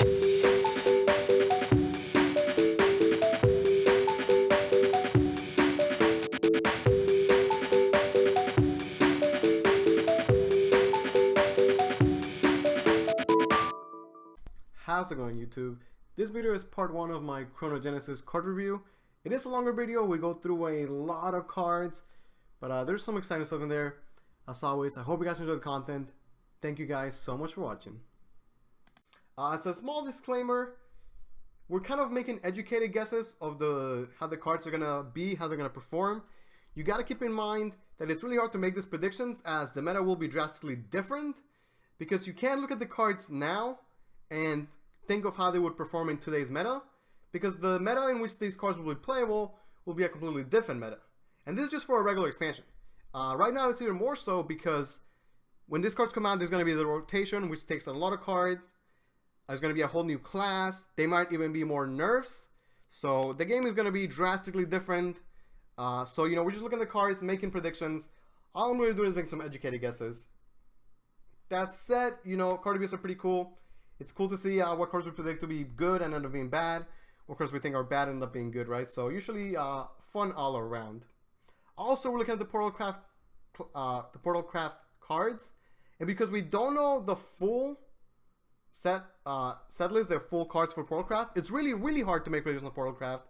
How's it going, YouTube? This video is part 1 of my Chrono Genesis card review. It is a longer video, we go through a lot of cards, but there's some exciting stuff in there. As always, I hope you guys enjoy the content. Thank you guys so much for watching. As a small disclaimer, we're kind of making educated guesses of how the cards are gonna be, how they're gonna perform. You gotta keep in mind that it's really hard to make these predictions as the meta will be drastically different, because you can't look at the cards now and think of how they would perform in today's meta, because the meta in which these cards will be playable will be a completely different meta. And this is just for a regular expansion. Right now it's even more so because when these cards come out, there's going to be the rotation, which takes a lot of cards. There's going to be a whole new class. They might even be more nerfs. So the game is going to be drastically different. So, you know, we're just looking at the cards, making predictions. All I'm going to do is make some educated guesses. That said, you know, card reviews are pretty cool. It's cool to see what cards we predict to be good and end up being bad. What cards we think are bad and end up being good, right? So usually fun all around. Also, we're looking at the Portalcraft cards, and because we don't know the full set list, their full cards for Portalcraft, it's really hard to make predictions on Portalcraft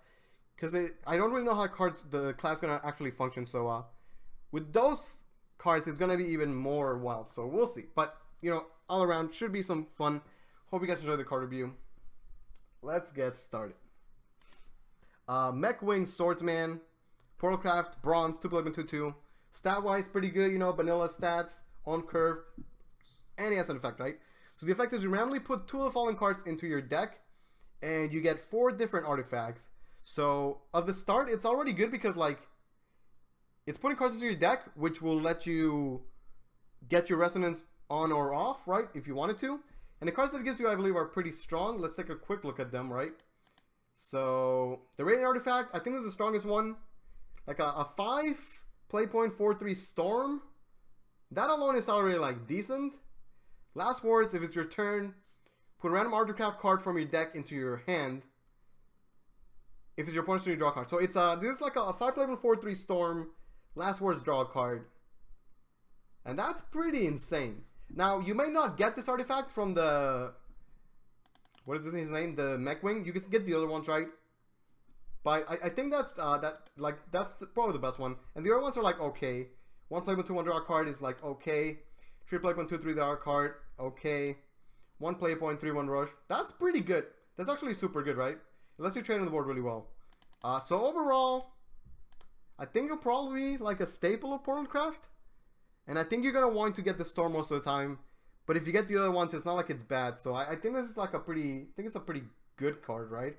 because I don't really know how the class is gonna actually function. So with those cards, it's gonna be even more wild. So we'll see. But you know, all around should be some fun. Hope you guys enjoyed the card review. Let's get started. Mech Wing Swordsman, Portalcraft, Bronze, 2+1/2/2. Stat-wise, pretty good, you know, vanilla stats, on curve, and he has an effect, right? So the effect is you randomly put 2 of the following cards into your deck, and you get 4 different artifacts. So, of the start, it's already good because, like, it's putting cards into your deck, which will let you get your resonance on or off, right, if you wanted to. And the cards that it gives you, I believe, are pretty strong. Let's take a quick look at them, right? So, the Radiant Artifact, I think this is the strongest one. Like a 5 play point 4/3 Storm. That alone is already, like, decent. Last words, if it's your turn, put a random artifact card from your deck into your hand. If it's your opponent's turn, you draw a card. So, it's this is like a 5 play point 4/3 Storm. Last words, draw a card. And that's pretty insane. Now, you may not get this artifact from the... What is his name? The Mech Wing. You can get the other ones, right? But I think that's probably the best one. And the other ones are like, okay. 1 play 1/2/1 draw a card is like, okay. 3 play 1/2/3 draw a card, okay. 1 play 3/1 rush. That's pretty good. That's actually super good, right? It lets you trade on the board really well. So overall, I think you'll probably be like a staple of Portalcraft. And I think you're going to want to get the Storm most of the time. But if you get the other ones, it's not like it's bad. So I think this is like it's a pretty good card, right?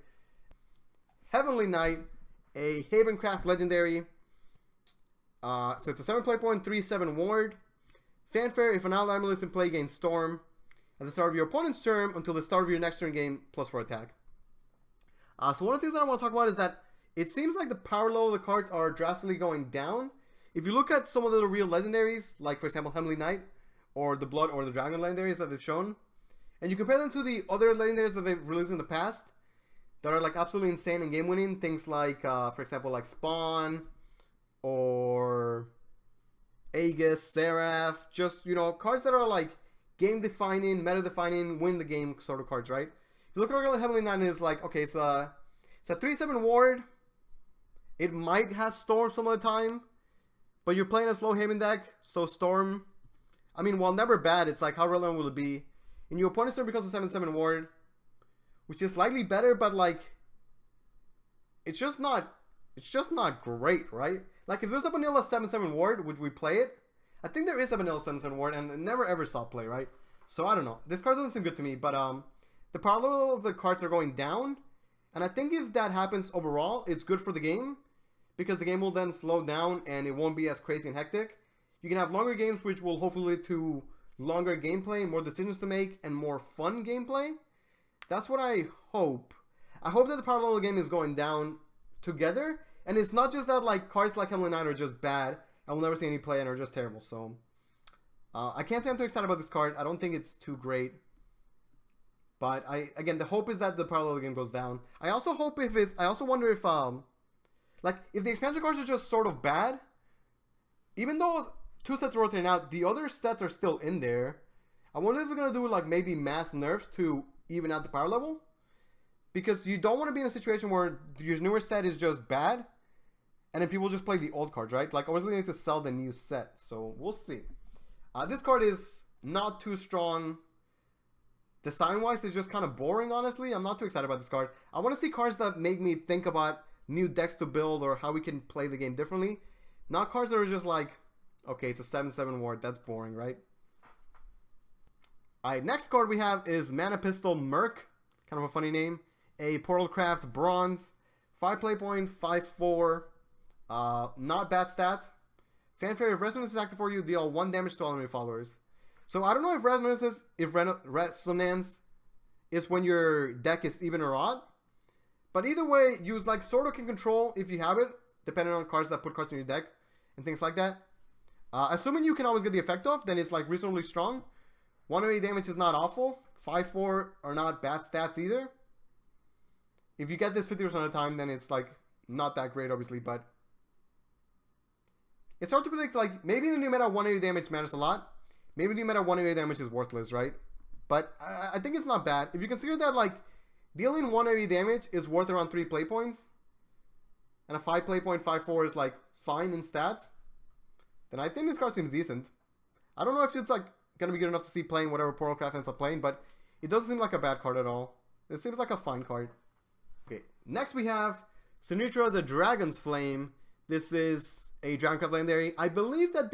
Heavenly Knight, a Havencraft legendary. So it's a 7 play point 3/7 ward. Fanfare, if an allied amulet is in play, gain Storm. At the start of your opponent's turn until the start of your next turn, gain +4 attack. So one of the things that I want to talk about is that it seems like the power level of the cards are drastically going down. If you look at some of the real legendaries, like for example Heavenly Knight, or the Blood or the Dragon legendaries that they've shown, and you compare them to the other legendaries that they've released in the past, that are like absolutely insane and game winning, things like, for example, like Spawn, or Aegis, Seraph, just, you know, cards that are like game defining, meta defining, win the game sort of cards, right? If you look at Heavenly Knight, it's like, okay, it's a 3/7 ward. It might have Storm some of the time, but you're playing a slow Haven deck, so Storm, I mean, while never bad, it's like, how relevant will it be? And your opponent's turn becomes a 7/7 ward, which is slightly better, but like, it's just not great, right? Like, if there's a vanilla 7/7 ward, would we play it? I think there is a vanilla 7/7 ward, and it never ever saw play, right? So I don't know. This card doesn't seem good to me, but the power level of the cards are going down, and I think if that happens overall, it's good for the game, because the game will then slow down and it won't be as crazy and hectic. You can have longer games, which will hopefully lead to longer gameplay, more decisions to make, and more fun gameplay. That's what I hope. I hope that the power level of the game is going down together, and it's not just that like cards like Heavenly Knight are just bad and we'll never see any play and are just terrible. So I can't say I'm too excited about this card. I don't think it's too great. But again, the hope is that the parallel game goes down. I also wonder if like if the expansion cards are just sort of bad, even though 2 sets are rotating out, the other sets are still in there. I wonder if they're gonna do like maybe mass nerfs to even out the power level, because you don't want to be in a situation where your newer set is just bad, and then people just play the old cards, right? Like I was looking to sell the new set, so we'll see. This card is not too strong. Design-wise, it's just kind of boring, honestly. I'm not too excited about this card. I want to see cards that make me think about new decks to build or how we can play the game differently. Not cards that are just like, okay, it's a 7/7 ward. That's boring, right? Alright, next card we have is Mana Pistol Merc. Kind of a funny name. A Portalcraft Bronze. 5 play point, 5/4. Not bad stats. Fanfare, if Resonance is active for you, deal 1 damage to all enemy followers. So I don't know if Resonance is when your deck is even or odd. But either way, you like sort of can control if you have it, depending on cards that put cards in your deck and things like that. Assuming you can always get the effect off, then it's like reasonably strong. 108 damage is not awful. 5/4 are not bad stats either. If you get this 50% of the time, then it's like not that great, obviously, but it's hard to predict. Like maybe in the new meta, 180 damage matters a lot. Maybe the meta 180 damage is worthless, right? But I think it's not bad. If you consider that like dealing 180 damage is worth around 3 play points, and a 5 play point 5/4 is like fine in stats, then I think this card seems decent. I don't know if it's like gonna be good enough to see playing whatever Portalcraft ends up playing, but it doesn't seem like a bad card at all. It seems like a fine card. Okay, next we have Zirnitra the Dragon's Flame. This is a Dragonewt legendary. I believe that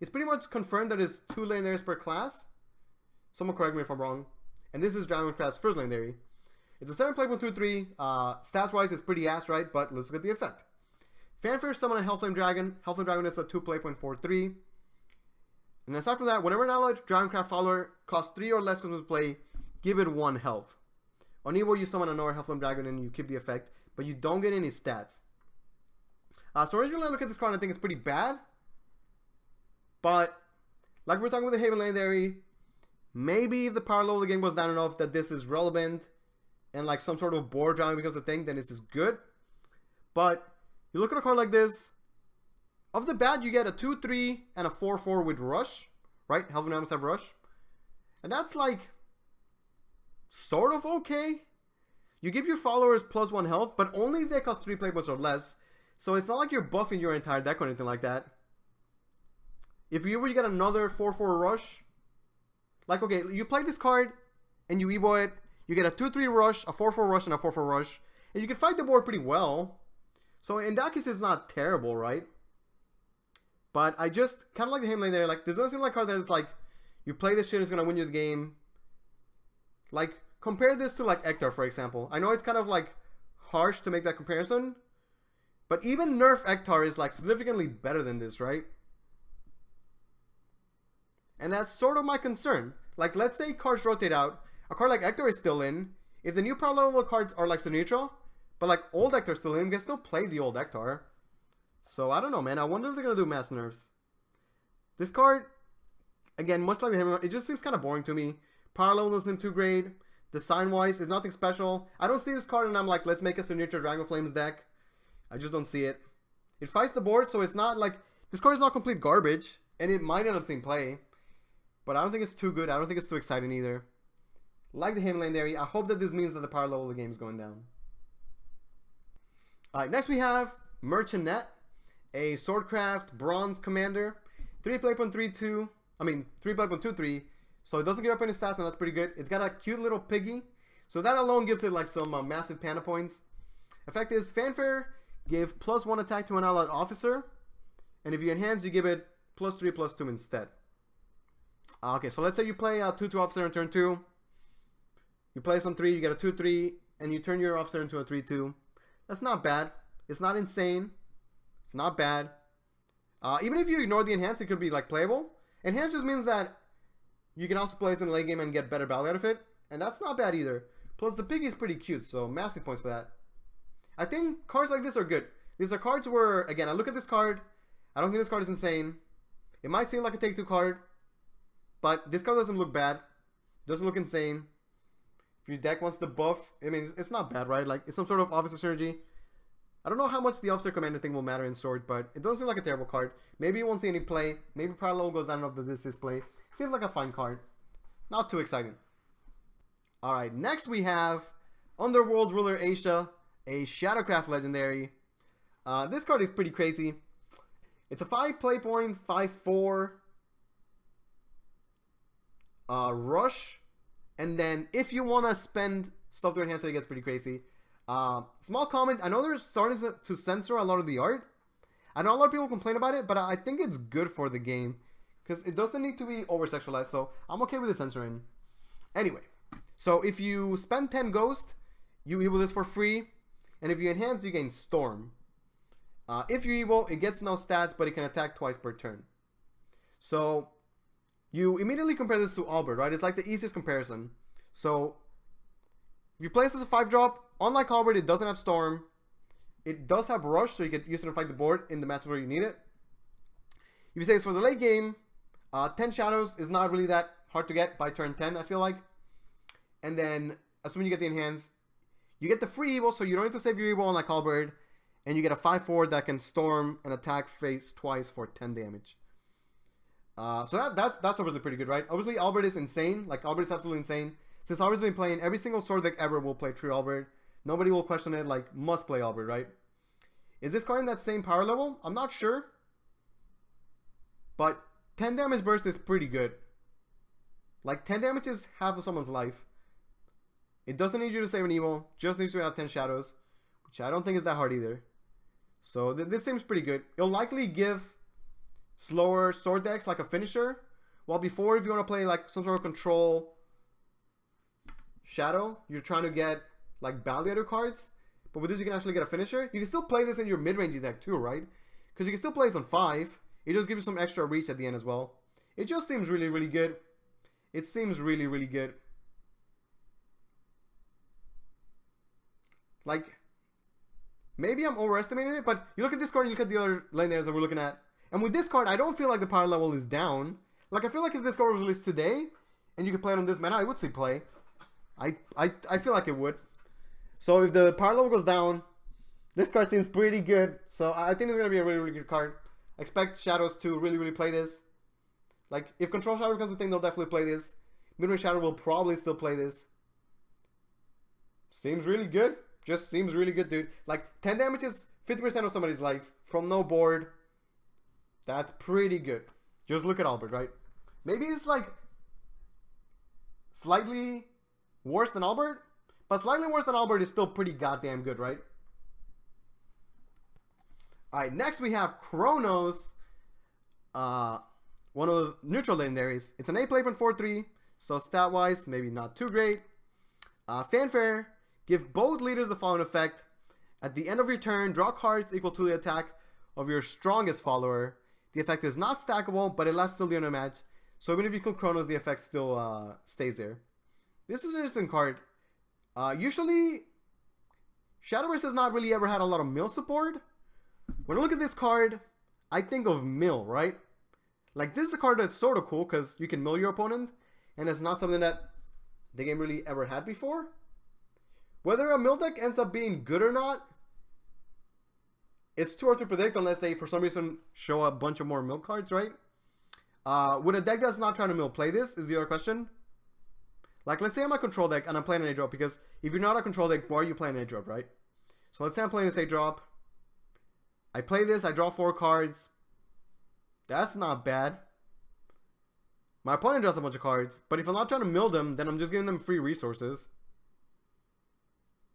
it's pretty much confirmed that it's 2 legendaries per class. Someone correct me if I'm wrong. And this is Dragonewt's first legendary. It's a 7 play point 2/3. Stats wise, it's pretty ass, right? But let's look at the effect. Fanfare, summon a Hellflame Dragon. Hellflame Dragon is a 2 play point 4/3. And aside from that, whenever an allied Dragonewt follower costs 3 or less comes into play, give it 1 health. On Evo, you summon another Hellflame Dragon and you keep the effect, but you don't get any stats. So originally I look at this card and I think it's pretty bad. But, like we're talking with the Haven Legendary, maybe if the power level of the game goes down enough that this is relevant and like some sort of board drawing becomes a thing, then this is good. But, you look at a card like this, off the bat you get a 2/3 and a 4/4 with Rush, right? Hellflame Dragons have Rush. And that's like, sort of okay. You give your followers +1 health, but only if they cost 3 play points or less. So it's not like you're buffing your entire deck or anything like that. If you get another 4/4 Rush, like okay, you play this card and you Evo it, you get a 2/3 Rush, a 4/4 Rush, and a 4/4 Rush, and you can fight the board pretty well. So in that case, it's not terrible, right? But I just kind of like the Haven there. Like this doesn't seem like a card that is like you play this shit, it's gonna win you the game. Like compare this to like Ektar, for example. I know it's kind of like harsh to make that comparison, but even Nerf Ektar is like significantly better than this, right? And that's sort of my concern. Like, let's say cards rotate out. A card like Ektar is still in. If the new power level cards are like Zirnitra, but like old Ektar's still in, you can still play the old Ektar. So, I don't know, man. I wonder if they're going to do mass nerfs. This card, again, much like the Hammer, it just seems kind of boring to me. Power level doesn't seem too great. Design-wise, it's nothing special. I don't see this card and I'm like, let's make a Zirnitra Dragon Flames deck. I just don't see it. It fights the board, so it's not like... This card is not complete garbage, and it might end up seeing play. But I don't think it's too good. I don't think it's too exciting either. Like the Haven Legendary, I hope that this means that the power level of the game is going down. Alright, next we have Merchant, a Swordcraft Bronze Commander. 3 play point 3/2. I mean, 3 play point 2/3. So it doesn't give up any stats, and that's pretty good. It's got a cute little piggy. So that alone gives it like some massive panda points. Effect is Fanfare, give +1 attack to an allied officer. And if you enhance, you give it +3/+2 instead. Okay, so let's say you play a 2/2 officer in turn 2. You play some 3, you get a 2/3, and you turn your officer into a 3/2. That's not bad. It's not insane. It's not bad. Even if you ignore the enhance, it could be like playable. Enhance just means that you can also play this in the late game and get better value out of it. And that's not bad either. Plus the piggy is pretty cute, so massive points for that. I think cards like this are good. These are cards where, again, I look at this card. I don't think this card is insane. It might seem like a take-2 card. But this card doesn't look bad. Doesn't look insane. If your deck wants the buff, I mean, it's not bad, right? Like, it's some sort of officer synergy. I don't know how much the officer commander thing will matter in Sword, but it doesn't seem like a terrible card. Maybe you won't see any play. Maybe power level goes down enough that this is play. Seems like a fine card. Not too exciting. Alright, next we have Underworld Ruler Aisha, a Shadowcraft legendary. This card is pretty crazy. It's a 5 play point, 5/4 rush. And then if you want to spend stuff to enhance it, it gets pretty crazy. Small comment, I know they're starting to censor a lot of the art. I know a lot of people complain about it, but I think it's good for the game. Because it doesn't need to be over-sexualized, so I'm okay with the censoring. Anyway, so if you spend 10 Ghost, you evil this for free. And if you enhance, you gain Storm. If you evil, it gets no stats, but it can attack twice per turn. So, you immediately compare this to Albert, right? It's like the easiest comparison. So, if you play this as a 5-drop, unlike Albert, it doesn't have Storm. It does have Rush, so you can use it to fight the board in the matches where you need it. If you say it's for the late game, 10 Shadows is not really that hard to get by turn 10, I feel like. And then, assuming you get the enhance, you get the free evil, so you don't need to save your evil unlike Albert. And you get a 5/4 that can Storm and attack face twice for 10 damage. So that's obviously pretty good, right? Obviously, Albert is insane. Like, Albert is absolutely insane. Since Albert's been playing, every single Sword deck ever will play True Albert. Nobody will question it, like, must play Albert, right? Is this card in that same power level? I'm not sure. But 10 damage burst is pretty good. Like, 10 damage is half of someone's life. It doesn't need you to save an evil. Just needs you to have 10 shadows. Which I don't think is that hard either. So this seems pretty good. It'll likely give slower sword decks like a finisher. While before, if you want to play like some sort of control shadow, you're trying to get like Balliator cards. But with this, you can actually get a finisher. You can still play this in your mid-range deck too, right? Because you can still play this on 5. It just gives you some extra reach at the end as well. It just seems really, really good. It seems really, really good. Like, maybe I'm overestimating it, but you look at this card and you look at the other legendaries that we're looking at. And with this card, I don't feel like the power level is down. Like, I feel like if this card was released today, and you could play it on this mana, I would say play. I feel like it would. So if the power level goes down, this card seems pretty good. So I think it's going to be a really, really good card. I expect Shadows to really, really play this. Like, if Control Shadow becomes a thing, they'll definitely play this. Midrange Shadow will probably still play this. Seems really good. Just seems really good, dude. Like, 10 damage is 50% of somebody's life from no board. That's pretty good. Just look at Albert, right? Maybe it's like slightly worse than Albert, but slightly worse than Albert is still pretty goddamn good, right? Alright, next we have Chronos. One of the neutral legendaries. It's an 8 play point 4/3, so stat-wise, maybe not too great. Fanfare. Give both leaders the following effect. At the end of your turn, draw cards equal to the attack of your strongest follower. The effect is not stackable, but it lasts till the end of the match. So even if you kill Chronos, the effect still stays there. This is an interesting card. Usually, Shadowverse has not really ever had a lot of mill support. When I look at this card, I think of mill, right? Like, this is a card that's sort of cool because you can mill your opponent, and it's not something that the game really ever had before. Whether a mill deck ends up being good or not, it's too hard to predict unless they, for some reason, show a bunch of more mill cards, right? Would a deck that's not trying to mill play this is the other question. Like, let's say I'm a control deck and I'm playing an 8-drop, because if you're not a control deck, why are you playing an 8-drop, right? So let's say I'm playing this 8-drop. I play this, I draw 4 cards. That's not bad. My opponent draws a bunch of cards, but if I'm not trying to mill them, then I'm just giving them free resources.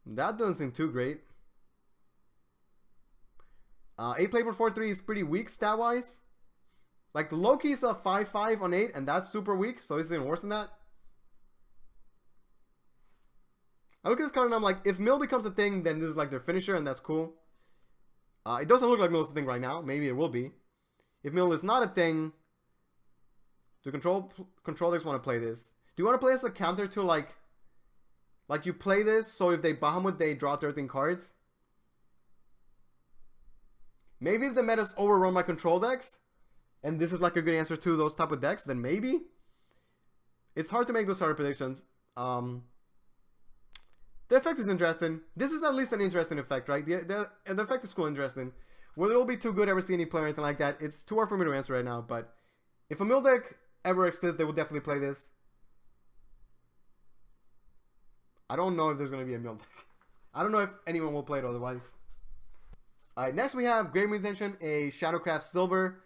That doesn't seem too great. 8 play for 4/3 is pretty weak stat-wise. Like, Loki's a 5/5 on 8, and that's super weak, so it's even worse than that. I look at this card and I'm like, if mill becomes a thing, then this is like their finisher, and that's cool. It doesn't look like mill is a thing right now. Maybe it will be. If mill is not a thing, do control decks want to play this? Do you want to play as a counter to like you play this, so if they Bahamut, they draw 13 cards? Maybe if the meta's overrun by control decks, and this is like a good answer to those type of decks, then maybe. It's hard to make those sort of predictions. The effect is interesting. This is at least an interesting effect, right? The effect is cool and interesting. Will it be too good ever see any play or anything like that? It's too hard for me to answer right now, but if a mill deck ever exists, they will definitely play this. I don't know if there's going to be a mill deck. I don't know if anyone will play it otherwise. Alright, next we have Great Intention, a Shadowcraft Silver.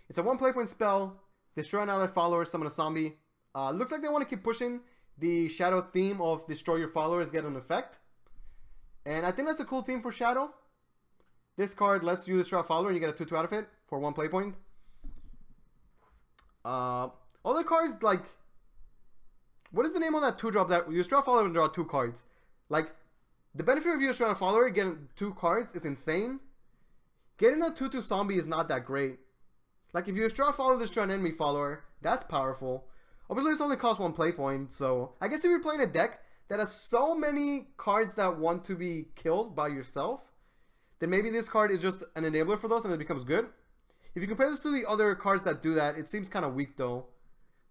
It's a 1 play point spell. Destroy an allied follower, summon a zombie. Looks like they want to keep pushing the Shadow theme of destroy your followers, get an effect. And I think that's a cool theme for Shadow. This card lets you destroy a follower and you get a 2/2 out of it for 1 play point. Other cards, like, what is the name of that 2-drop that you destroy a follower and draw 2 cards? Like, the benefit of you destroying a follower, getting 2 cards is insane. Getting a 2/2 zombie is not that great. Like, if you destroy a follower, destroy an enemy follower, that's powerful. Obviously, it's only cost 1 play point, so I guess if you're playing a deck that has so many cards that want to be killed by yourself, then maybe this card is just an enabler for those and it becomes good. If you compare this to the other cards that do that, it seems kind of weak though.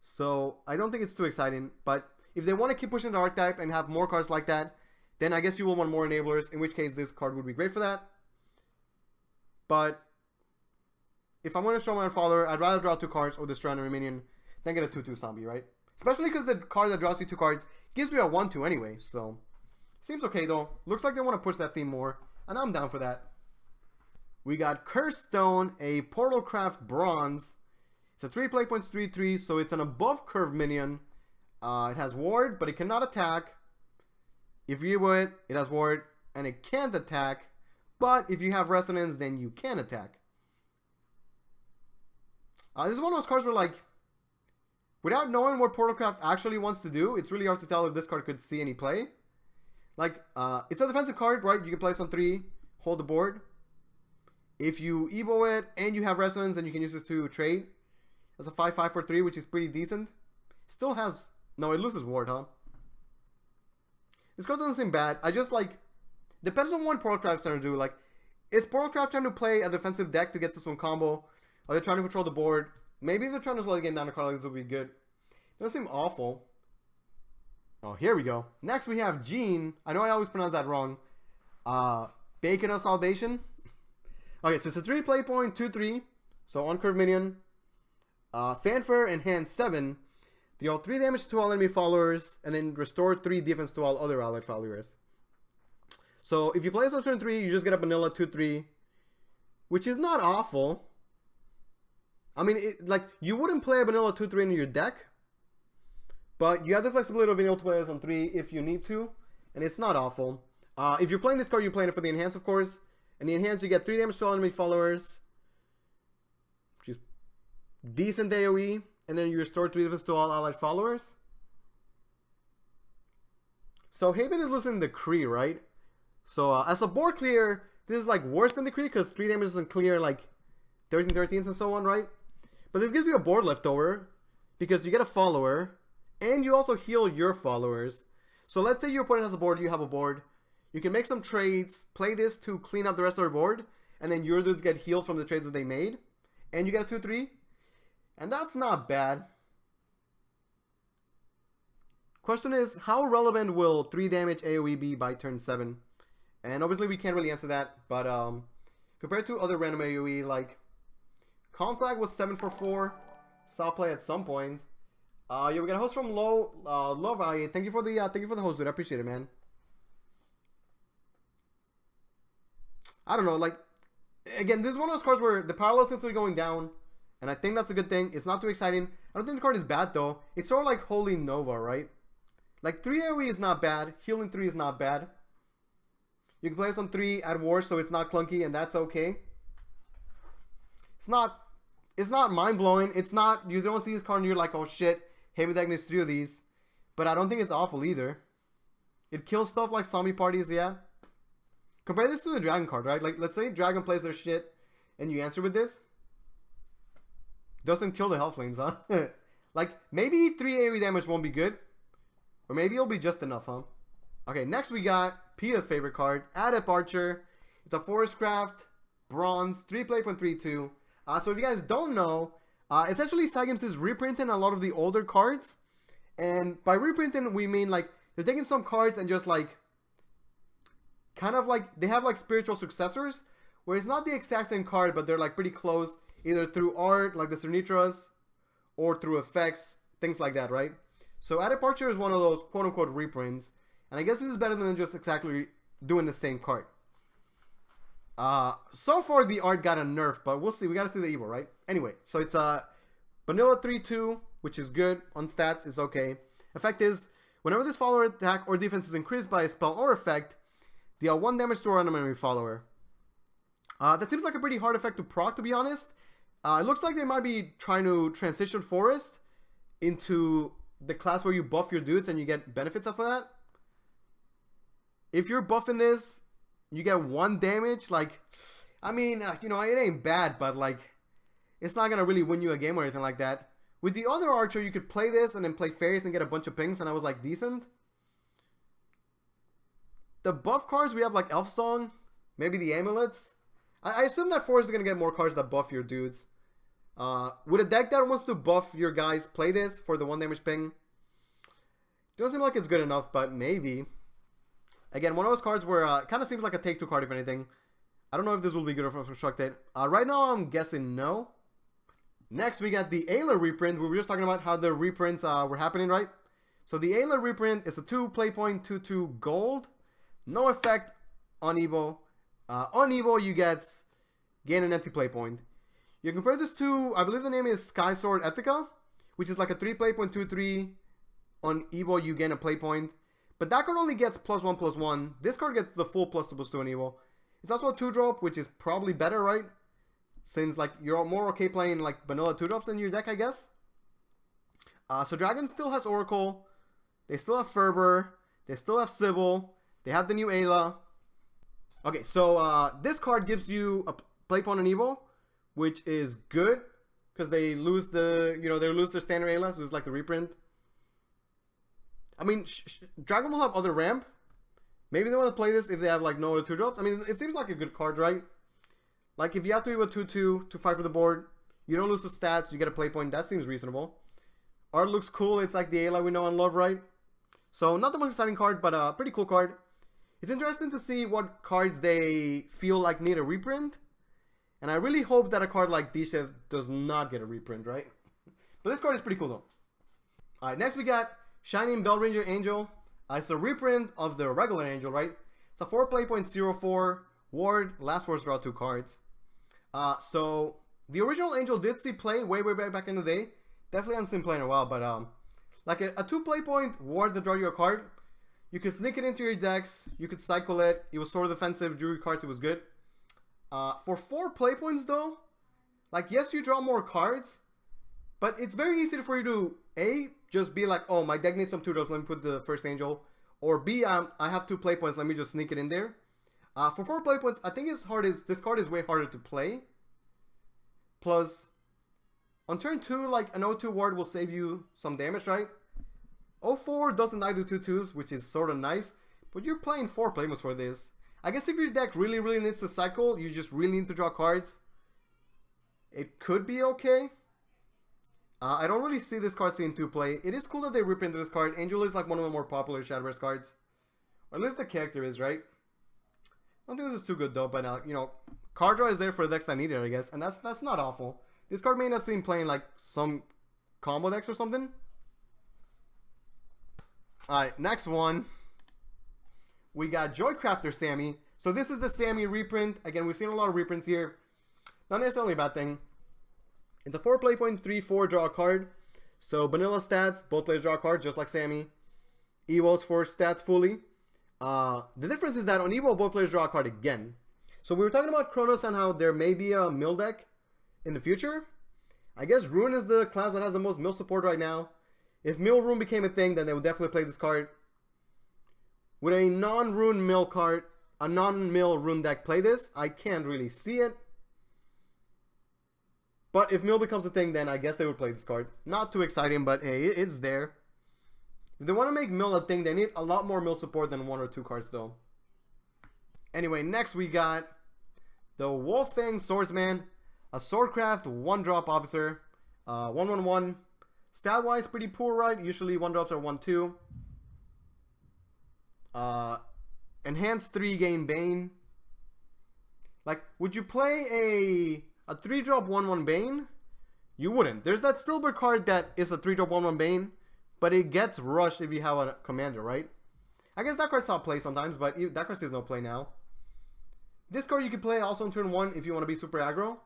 So I don't think it's too exciting. But if they want to keep pushing the archetype and have more cards like that, then I guess you will want more enablers, in which case this card would be great for that. But if I'm going to destroy my follower, I'd rather draw 2 cards or destroy an minion than get a 2/2 zombie, right? Especially because the card that draws you 2 cards gives me a 1/2 anyway, so seems okay though. Looks like they want to push that theme more, and I'm down for that. We got Cursed Stone, a Portalcraft Bronze. It's a 3 play points 3/3, so it's an above curve minion. It has ward, but it cannot attack. If you would, it has ward, and it can't attack. But if you have Resonance, then you can attack. This is one of those cards where, like, without knowing what Portalcraft actually wants to do, it's really hard to tell if this card could see any play. Like, it's a defensive card, right? You can play this on 3, hold the board. If you evo it and you have Resonance, then you can use this to trade. That's a 5/5 for 3, which is pretty decent. Still has... No, it loses ward, huh? This card doesn't seem bad. I just, like... Depends on what Portalcraft's trying to do. Like, is Portalcraft trying to play a defensive deck to get this one combo? Are they trying to control the board? Maybe if they're trying to slow the game down, a card like this will be good. Doesn't seem awful. Oh, here we go. Next we have Jeanne. I know I always pronounce that wrong. Bacon of Salvation. Okay, so it's a 3 play point, 2/3. So on curve minion. Fanfare and hand 7. Deal 3 damage to all enemy followers, and then restore 3 defense to all other allied followers. So if you play this on turn 3, you just get a vanilla 2/3, which is not awful. I mean, like, you wouldn't play a vanilla 2/3 in your deck, but you have the flexibility of being able to play this on 3 if you need to, and it's not awful. If you're playing this card, you're playing it for the enhance, of course, and the enhance, you get 3 damage to all enemy followers, which is decent AoE, and then you restore 3 defense to all allied followers. So Haven is losing the Kree, right? So as a board clear, this is like worse than the Kree because 3 damage doesn't clear like 13/13s and so on, right? But this gives you a board leftover because you get a follower and you also heal your followers. So let's say your opponent has a board, you have a board. You can make some trades, play this to clean up the rest of their board, and then your dudes get healed from the trades that they made, and you get a 2/3, and that's not bad. Question is, how relevant will 3 damage AoE be by turn 7? And obviously we can't really answer that, but compared to other random AoE, like Conflag was 7 for 4, saw play at some point. Yeah, we got a host from Low Value. Thank you for the host, dude. I appreciate it, man. I don't know, like, again, this is one of those cards where the parallel seems to be going down, and I think that's a good thing. It's not too exciting. I don't think the card is bad though. It's sort of like Holy Nova, right? Like 3 AoE is not bad. Healing 3 is not bad. You can play this on 3 at war, so it's not clunky, and that's okay. It's not mind-blowing. It's not, you don't see this card and you're like, oh shit, heavy deck needs 3 of these. But I don't think it's awful either. It kills stuff like zombie parties, yeah. Compare this to the dragon card, right? Like, let's say dragon plays their shit and you answer with this. Doesn't kill the Hellflames, huh? Like, maybe 3 AoE damage won't be good. Or maybe it'll be just enough, huh? Okay, next we got Peter's favorite card, Adept Archer. It's a Forestcraft Bronze, 3 play point 3/2. So if you guys don't know, essentially Sagims is reprinting a lot of the older cards. And by reprinting, we mean like they're taking some cards and just like kind of like, they have like spiritual successors, where it's not the exact same card, but they're like pretty close, either through art, like the Zirnitras, or through effects, things like that, right? So Adept Archer is one of those quote-unquote reprints, and I guess this is better than just exactly doing the same card. So far the art got a nerf, but we'll see. We gotta see the evil, right? Anyway, so it's vanilla 3/2, which is good. On stats, is okay. Effect is, whenever this follower attack or defense is increased by a spell or effect, deal 1 damage to our enemy follower. That seems like a pretty hard effect to proc, to be honest. It looks like they might be trying to transition Forest into the class where you buff your dudes and you get benefits off of that. If you're buffing this, you get 1 damage. Like, I mean, you know, it ain't bad, but like, it's not gonna really win you a game or anything like that. With the other Archer, you could play this and then play Fairies and get a bunch of pings, and I was like, decent. The buff cards, we have like Elf Song, maybe the Amulets. I assume that Forest is gonna get more cards that buff your dudes. With a deck that wants to buff your guys, play this for the 1 damage ping. Doesn't seem like it's good enough, but maybe. Again, one of those cards where it kind of seems like a take-2 card, if anything. I don't know if this will be good or constructed. Right now, I'm guessing no. Next, we got the Aiela reprint. We were just talking about how the reprints were happening, right? So the Aiela reprint is a 2 play point, 2/2 gold. No effect on Evo. On Evo, you gain an empty play point. You compare this to, I believe the name is Sky Sword Ethica, which is like a 3 play point, 2/3. On Evo, you gain a play point. But that card only gets +1/+1. This card gets the full +2/+2 on Evo. It's also a 2-drop, which is probably better, right? Since like you're more okay playing like vanilla 2-drops in your deck, I guess. So Dragon still has Oracle. They still have Fervor. They still have Sybil. They have the new Aiela. Okay, so this card gives you a play point on Evo, which is good because they lose the, you know, they lose their standard Aiela, so it's like the reprint. I mean, Dragon will have other ramp. Maybe they want to play this if they have like no other 2-drops. I mean, it seems like a good card, right? Like if you have to do a 2/2 to fight for the board, you don't lose the stats, you get a play point. That seems reasonable. Art looks cool. It's like the Aiela we know and love, right? So not the most exciting card, but a pretty cool card. It's interesting to see what cards they feel like need a reprint. And I really hope that a card like Deus Ex does not get a reprint, right? But this card is pretty cool though. Alright, next we got Shining Bellringer Angel. It's a reprint of the regular Angel, right? It's a 4 play point, 0/4 ward. Last wards draw 2 cards. So the original Angel did see play way back in the day. Definitely hasn't seen play in a while, but like a 2 play point ward that draw you a card. You could sneak it into your decks. You could cycle it. It was sort of defensive. Drew your cards. It was good. For 4 play points though, like yes, you draw more cards, but it's very easy for you to A, just be like, oh, my deck needs some 2-drops, let me put the first Angel. Or B, I have 2 play points, let me just sneak it in there. For 4 play points, I think this card is way harder to play. Plus, on turn 2, like an 0/2 ward will save you some damage, right? 0/4 doesn't die to 2/2s, which is sort of nice. But you're playing 4 play points for this. I guess if your deck really needs to cycle, you just really need to draw cards. It could be okay. I don't really see this card seeing 2 play. It is cool that they reprinted this card. Angel is like one of the more popular Shadowverse cards. Or at least the character is, right? I don't think this is too good though, but you know, card draw is there for the decks that need it, I guess. And that's not awful. This card may end up seeing playing like some combo decks or something. Alright, next one. We got Joycrafter Sammy. So this is the Sammy reprint. Again, we've seen a lot of reprints here. Not necessarily a bad thing. It's a 4 play point, 3/4 draw a card. So vanilla stats, both players draw a card, just like Sammy. Evo's for stats fully. The difference is that on Evo, both players draw a card again. So we were talking about Chronos and how there may be a mill deck in the future. I guess Rune is the class that has the most mill support right now. If mill Rune became a thing, then they would definitely play this card. Would a non-Rune mill card, a non-mill Rune deck play this? I can't really see it. But if mill becomes a thing, then I guess they would play this card. Not too exciting, but hey, it's there. If they want to make mill a thing, they need a lot more mill support than 1 or 2 cards though. Anyway, next we got the Fang Swordsman, a Swordcraft 1-drop officer, 1/1/1. Stat-wise, pretty poor, right? Usually 1-drops are 1/2. And Enhanced 3 gain Bane. Like, would you play a 3-drop 1/1 Bane? You wouldn't. There's that silver card that is a 3-drop 1/1 Bane, but it gets rushed if you have a commander, right? I guess that card saw play sometimes, but that card sees no play now. This card you can play also in turn 1 if you want to be super aggro.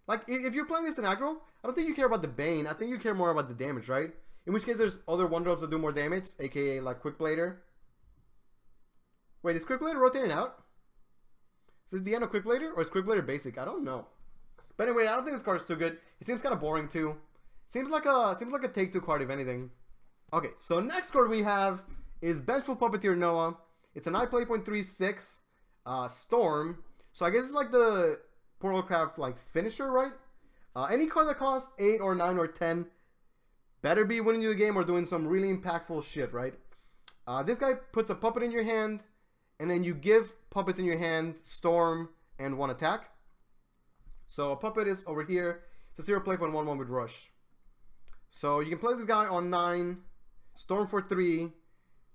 Like, if you're playing this in aggro, I don't think you care about the Bane. I think you care more about the damage, right? In which case, there's other 1-drops that do more damage, aka like Quick Blader. Wait, is Quick Blader rotating out? Is this the end of Quick Blader, or is Quick Blader basic? I don't know. But anyway, I don't think this card is too good. It seems kind of boring too. Seems like a take-two card if anything. Okay, so next card we have is Vengeful Puppeteer Noah. It's an iPlay.36 Storm. So I guess it's like the Portalcraft like finisher, right? Any card that costs 8 or 9 or 10 better be winning you the game or doing some really impactful shit, right? This guy puts a puppet in your hand, and then you give puppets in your hand Storm and 1 attack. So a puppet is over here. It's a 0 play point 1/1 with rush. So you can play this guy on 9, Storm for 3.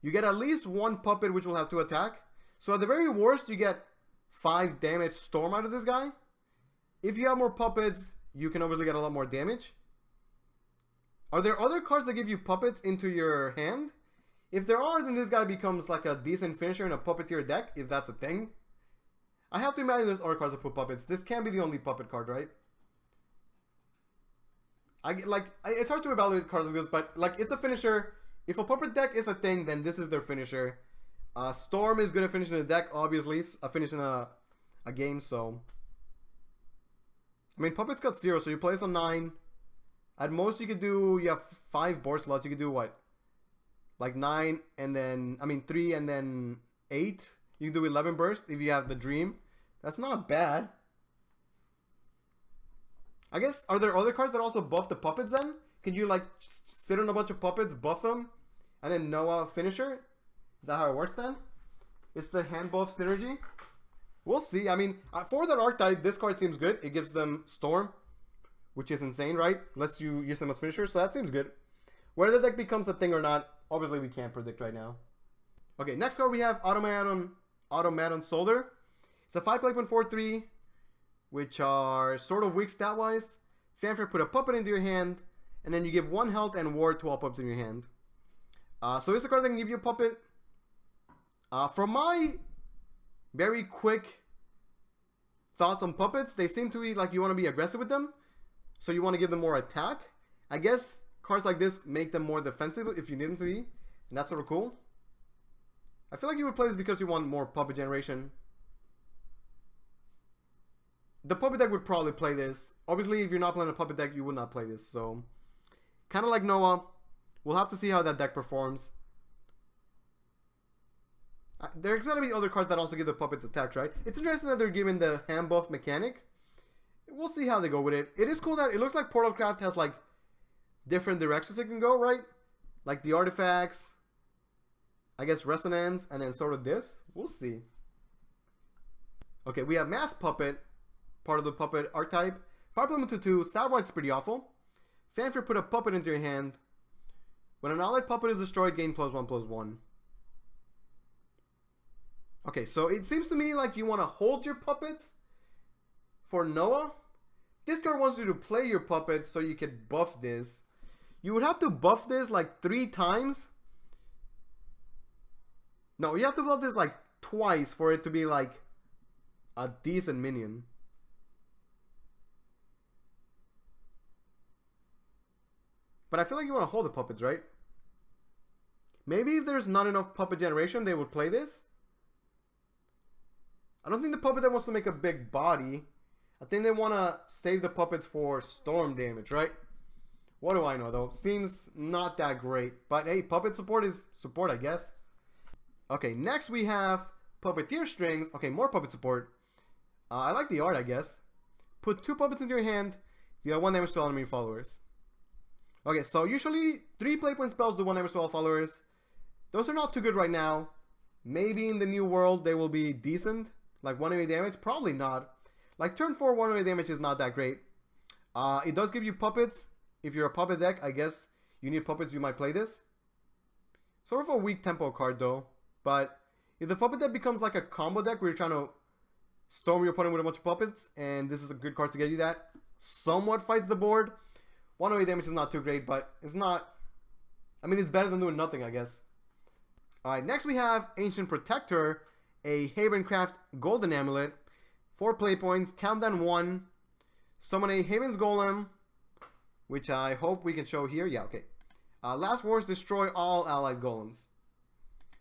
You get at least 1 puppet which will have 2 attack. So at the very worst, you get 5 damage Storm out of this guy. If you have more puppets, you can obviously get a lot more damage. Are there other cards that give you puppets into your hand? If there are, then this guy becomes like a decent finisher in a Puppeteer deck, if that's a thing. I have to imagine there's other cards that put puppets. This can't be the only puppet card, right? It's hard to evaluate cards like this, but like it's a finisher. If a puppet deck is a thing, then this is their finisher. Storm is going to finish in a deck, obviously. Finish in a game, so... I mean, puppets got 0, so you play this on 9. At most, you could do... You have 5 board slots. You could do what? Like 9 and then... I mean, 3 and then 8. You can do 11 burst if you have the Dream. That's not bad. I guess, are there other cards that also buff the puppets then? Can you like sit on a bunch of puppets, buff them, and then Noah finisher? Is that how it works then? It's the hand buff synergy? We'll see. I mean, for that archetype, this card seems good. It gives them Storm, which is insane, right? Unless you use them as finishers, so that seems good. Whether the deck becomes a thing or not, obviously we can't predict right now. Okay, next card we have Automaton Soldier. It's a 5 play point 4/3, which are sort of weak stat-wise. Fanfare, put a puppet into your hand, and then you give 1 health and ward to all puppets in your hand. So this is a card that can give you a puppet. From my very quick thoughts on puppets, they seem to be like you want to be aggressive with them. So you want to give them more attack. I guess cards like this make them more defensive if you need them to be. And that's sort of cool. I feel like you would play this because you want more puppet generation. The puppet deck would probably play this. Obviously, if you're not playing a puppet deck, you would not play this. So, kind of like Noah. We'll have to see how that deck performs. There's going to be other cards that also give the puppets attacks, right? It's interesting that they're giving the hand buff mechanic. We'll see how they go with it. It is cool that it looks like Portalcraft has like different directions it can go, right? Like the artifacts, I guess Resonance, and then sort of this. We'll see. Okay, we have Mass Puppet, part of the puppet archetype. 5 limit to 2, stat-wise pretty awful. Fanfare, put a puppet into your hand. When an allied puppet is destroyed, gain +1/+1. Okay, so it seems to me like you want to hold your puppets for Noah. This card wants you to play your puppets so you can buff this. You would have to buff this like 3 times. No, you have to buff this like twice for it to be like a decent minion. But I feel like you want to hold the puppets, right? Maybe if there's not enough puppet generation, they would play this. I don't think the puppet that wants to make a big body. I think they want to save the puppets for storm damage, right? What do I know, though? Seems not that great. But hey, puppet support is support, I guess. Okay, next we have Puppeteer Strings. Okay, more puppet support. I like the art, I guess. Put 2 puppets into your hand. You have 1 damage to all enemy followers. Okay, so usually 3 playpoint spells do 1 damage to all followers. Those are not too good right now. Maybe in the new world they will be decent. Like 1 enemy damage? Probably not. Like turn 4 1 enemy damage is not that great. It does give you puppets. If you're a puppet deck, I guess you need puppets, you might play this. Sort of a weak tempo card though. But If the puppet deck becomes like a combo deck where you're trying to storm your opponent with a bunch of puppets, and this is a good card to get you that, somewhat fights the board. 108 damage is not too great, but it's not... I mean, it's better than doing nothing, I guess. Alright, next we have Ancient Protector, a Havencraft Golden Amulet. 4 play points, countdown 1. Summon a Haven's Golem, which I hope we can show here. Yeah, okay. Last Wars, destroy all allied golems.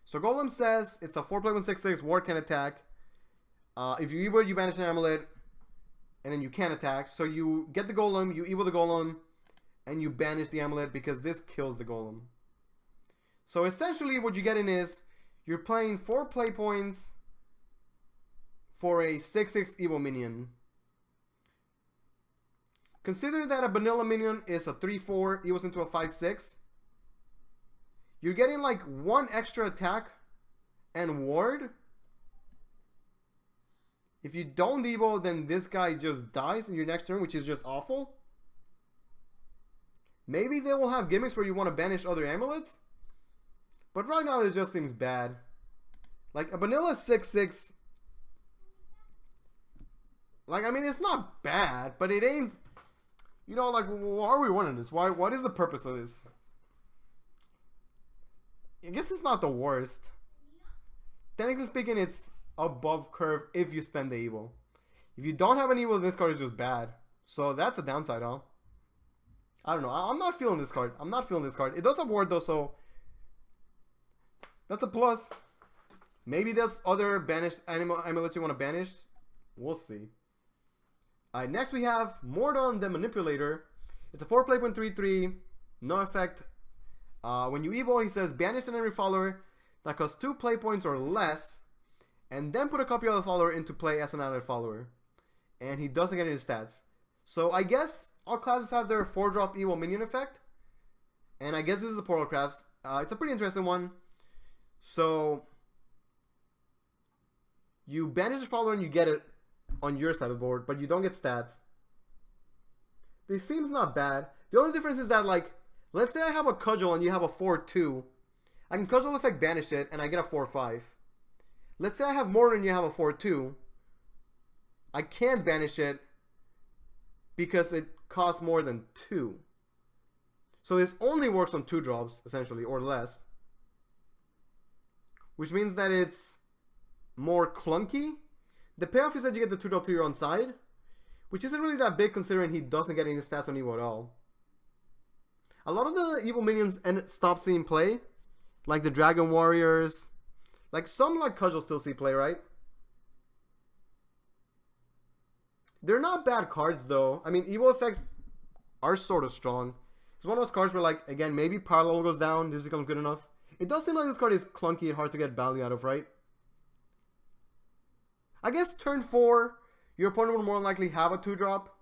So Golem says it's a 4 play 1/6/6, ward can attack. If you evil, you banish an amulet, and then you can attack. So you get the Golem, you evil the Golem, and you banish the amulet because this kills the Golem. So essentially what you're getting is, you're playing 4 play points for a 6/6 evil minion. Consider that a vanilla minion is a 3/4, evils into a 5/6. You're getting like 1 extra attack and ward. If you don't evil, then this guy just dies in your next turn, which is just awful. Maybe they will have gimmicks where you want to banish other amulets. But right now it just seems bad. Like a vanilla 6/6. Like, I mean, it's not bad, but it ain't... You know, like, why are we running this? What is the purpose of this? I guess it's not the worst. Technically speaking, it's above curve if you spend the evil. If you don't have an evil, this card is just bad. So that's a downside, huh? I don't know. I'm not feeling this card. I'm not feeling this card. It does have ward though, so that's a plus. Maybe there's other banished amulets you want to banish. We'll see. Alright, next we have Morton the Manipulator. It's a 4 play 1/3/3, no effect. When you evil, he says banish an enemy follower that costs 2 play points or less, and then put a copy of the follower into play as an allied follower. And he doesn't get any stats. So I guess all classes have their 4-drop evil minion effect. And I guess this is the Portal Crafts. It's a pretty interesting one. So you banish the follower and you get it on your side of the board, but you don't get stats. This seems not bad. The only difference is that, like, let's say I have a Cudgel and you have a 4/2. I can Cudgel effect banish it and I get a 4/5. Let's say I have Morton and you have a 4/2. I can't banish it because it costs more than 2. So this only works on 2 drops, essentially, or less. Which means that it's more clunky. The payoff is that you get the 2-drop to your own side, which isn't really that big considering he doesn't get any stats on evil at all. A lot of the evil minions stop seeing play, like the Dragon Warriors. Like some like Cudgel still see play, right? They're not bad cards though. I mean, evil effects are sort of strong. It's one of those cards where, like, again, maybe power level goes down, this becomes good enough. It does seem like this card is clunky and hard to get value out of, right? I guess turn 4, your opponent will more than likely have a 2-drop.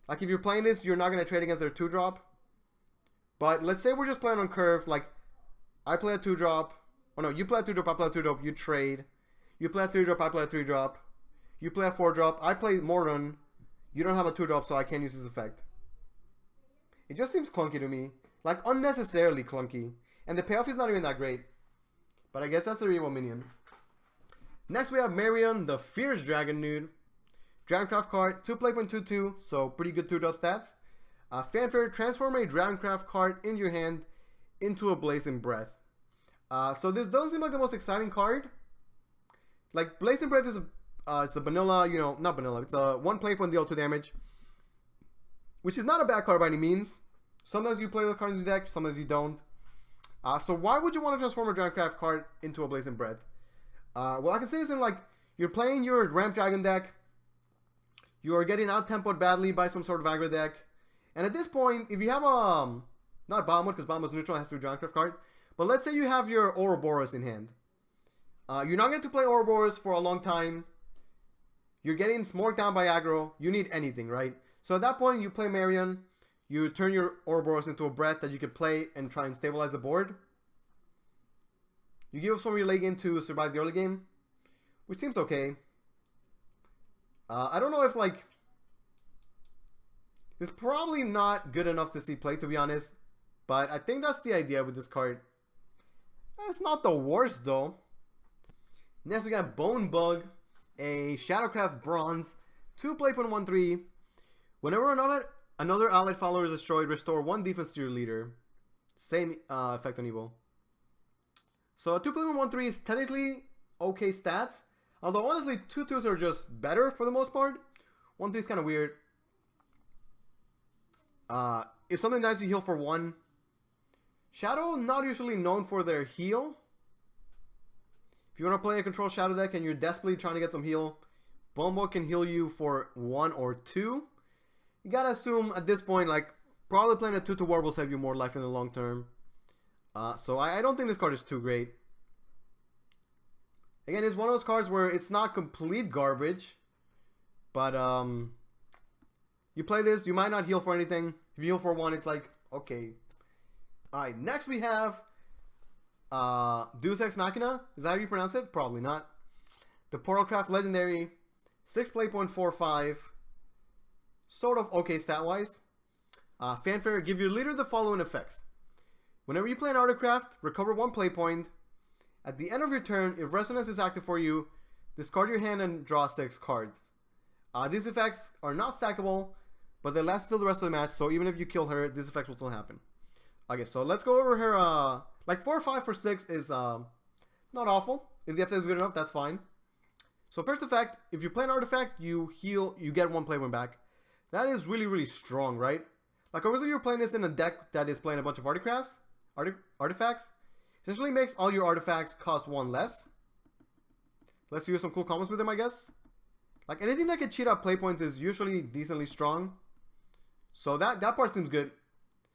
Like if you're playing this, you're not going to trade against their 2-drop. But let's say we're just playing on curve, like I play a 2-drop. Oh no, you play a 2-drop, I play a 2-drop, you trade. You play a 3-drop, I play a 3-drop. You play a 4-drop, I play Morton. You don't have a 2-drop, so I can't use this effect. It just seems clunky to me. Like unnecessarily clunky. And the payoff is not even that great. But I guess that's the evil minion. Next we have Marion, the Fierce Dragonewt. Dragoncraft card, 2 play 1/2/2, so pretty good 2-drop stats. Fanfare, transform a Dragoncraft card in your hand into a Blazing Breath. So this doesn't seem like the most exciting card. Like Blazing Breath is it's a vanilla, you know, not vanilla, it's a 1 play 1 deal 2 damage. Which is not a bad card by any means. Sometimes you play the cards in your deck, sometimes you don't. So why would you want to transform a Dragoncraft card into a Blazing Breath? Well, I can say this in like, you're playing your Ramp Dragon deck, you are getting out-tempoed badly by some sort of aggro deck, and at this point, if you have a, not Bahamut, because Bahamut's neutral, it has to be a Dragoncraft card, but let's say you have your Ouroboros in hand. You're not going to play Ouroboros for a long time, you're getting smoked down by aggro, you need anything, right? So at that point, you play Marion, you turn your Ouroboros into a breath that you can play and try and stabilize the board. You give up some of your late game to survive the early game, which seems okay. I don't know if, like, it's probably not good enough to see play, to be honest, but I think that's the idea with this card. It's not the worst though. Next we got Bone Bug, a Shadowcraft Bronze, 2 play point 1/3. Whenever another allied follower is destroyed, restore 1 defense to your leader. Same effect on evil. So 2 play point 1/3 is technically okay stats. Although honestly 2/2s are just better for the most part. 1/3 is kind of weird. If something dies, you heal for 1. Shadow, not usually known for their heal. If you want to play a control Shadow deck and you're desperately trying to get some heal, Bombo can heal you for 1 or 2. You gotta assume at this point, like, probably playing a 2/2 war will save you more life in the long term. So I don't think this card is too great. Again, it's one of those cards where it's not complete garbage, but you play this, you might not heal for anything. If you heal for 1, it's like, okay. Alright, next we have Deus Ex Machina. Is that how you pronounce it? Probably not. The Portalcraft Legendary, 6 play point 4/5. Sort of okay stat-wise. Fanfare, give your leader the following effects. Whenever you play an artifact, recover 1 play point. At the end of your turn, if Resonance is active for you, discard your hand and draw 6 cards. These effects are not stackable, but they last until the rest of the match, so even if you kill her, these effects will still happen. Okay, so let's go over her. Like 4 or 5 for 6 is not awful. If the effect is good enough, that's fine. So first effect, if you play an artifact, you heal, you get 1 play point back. That is really, really strong, right? Like obviously you're playing this in a deck that is playing a bunch of artifacts. Essentially makes all your artifacts cost 1 less. Let's use some cool combos with them, I guess. Like anything that can cheat out play points is usually decently strong. So that part seems good.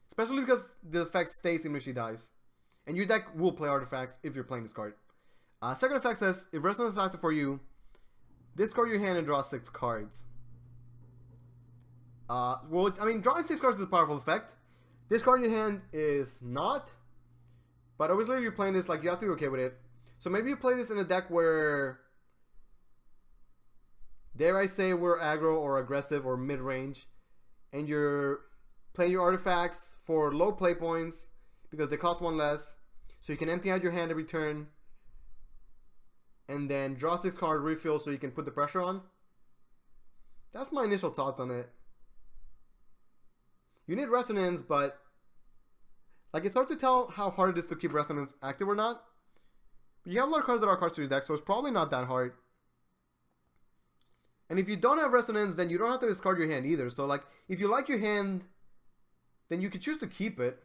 Especially because the effect stays even if she dies. And your deck will play artifacts if you're playing this card. Second effect says, if Resonance is active for you, discard your hand and draw 6 cards. Well, I mean, drawing 6 cards is a powerful effect. Discarding your hand is not. But obviously if you're playing this, like, you have to be okay with it. So maybe you play this in a deck where, dare I say, we're aggro or aggressive or mid-range. And you're playing your artifacts for low play points because they cost 1 less. So you can empty out your hand every turn. And then draw 6 card, refill so you can put the pressure on. That's my initial thoughts on it. You need Resonance, but like it's hard to tell how hard it is to keep Resonance active or not. But you have a lot of cards that are cards to your deck, so it's probably not that hard. And if you don't have Resonance, then you don't have to discard your hand either. So like, if you like your hand, then you could choose to keep it.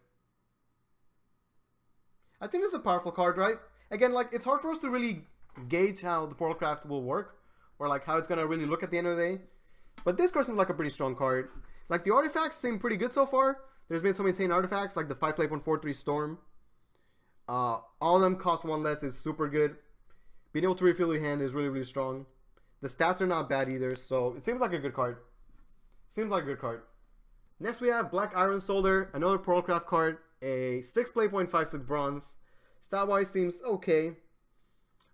I think it's a powerful card, right? Again, like, it's hard for us to really gauge how the Portalcraft will work, or like how it's gonna really look at the end of the day. But this card seems like a pretty strong card. Like the artifacts seem pretty good so far. There's been some insane artifacts like the 5 play point 4/3 Storm. All of them cost 1 less is super good. Being able to refill your hand is really, really strong. The stats are not bad either, so it seems like a good card. Seems like a good card. Next we have Black Iron Soldier, another Portalcraft card, a 6 play point 5/6 bronze. Stat wise seems okay.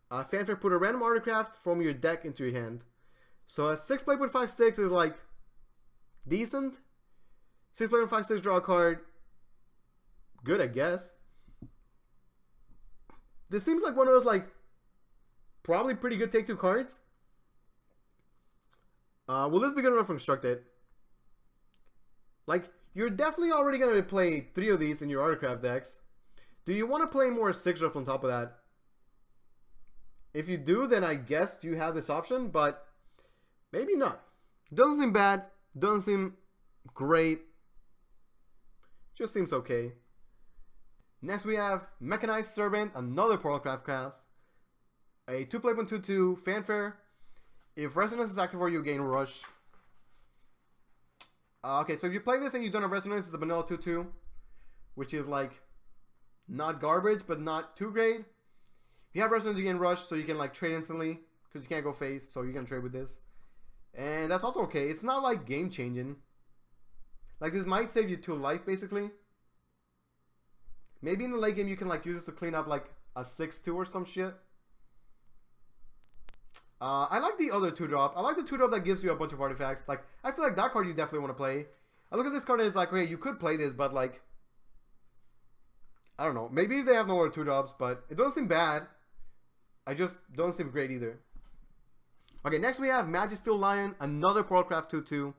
Fanfare, put a random artifact from your deck into your hand. So a 6 play point 5/6 is like decent. 6 play point 5/6, draw a card. Good, I guess. This seems like one of those like probably pretty good take 2 cards. Will this be good enough for Constructed? Like, you're definitely already going to play 3 of these in your Autocraft decks. Do you want to play more 6-drops on top of that? If you do, then I guess you have this option, but maybe not. Doesn't seem bad. Doesn't seem great. Just seems okay. Next we have Mechanized Servant, another Portalcraft class. A 2 play point 2/2 Fanfare. If Resonance is active for you, gain Rush. Okay, so if you play this and you don't have Resonance, it's a vanilla 2/2. Which is like, not garbage, but not too great. If you have Resonance, you gain Rush, so you can like trade instantly. Because you can't go face, so you can trade with this. And that's also okay. It's not like game changing. Like this might save you 2 life basically. Maybe in the late game you can like use this to clean up like a 6/2 or some shit. I like the other 2-drop. I like the 2-drop that gives you a bunch of artifacts. Like, I feel like that card you definitely want to play. I look at this card and it's like, okay, you could play this, but like, I don't know. Maybe they have no more 2-drops, but it doesn't seem bad. I just don't seem great either. Okay, next we have Magisteel Lion, another Portalcraft 2/2.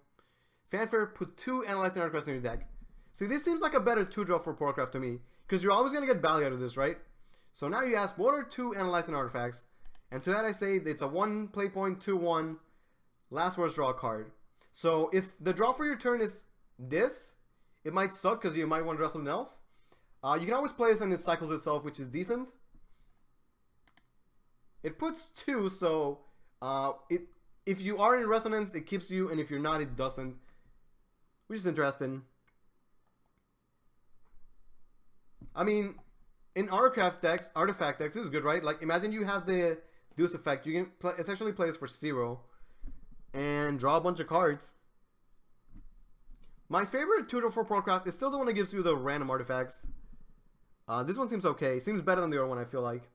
Fanfare, put 2 Analyzing Artifacts in your deck. See, this seems like a better 2-drop for Portalcraft to me, because you're always going to get value out of this, right? So now you ask, what are 2 Analyzing Artifacts? And to that I say, it's a 1 play point, 2/1, last words draw a card. So if the draw for your turn is this, it might suck because you might want to draw something else. You can always play this and it cycles itself, which is decent. It puts 2, so if you are in Resonance, it keeps you, and if you're not, it doesn't. Which is interesting. I mean, in artifact decks, this is good, right? Like, imagine you have the Deus effect. You can essentially play this for 0 and draw a bunch of cards. My favorite 2-drop for Portalcraft is still the one that gives you the random artifacts. This one seems okay. Seems better than the other one, I feel like.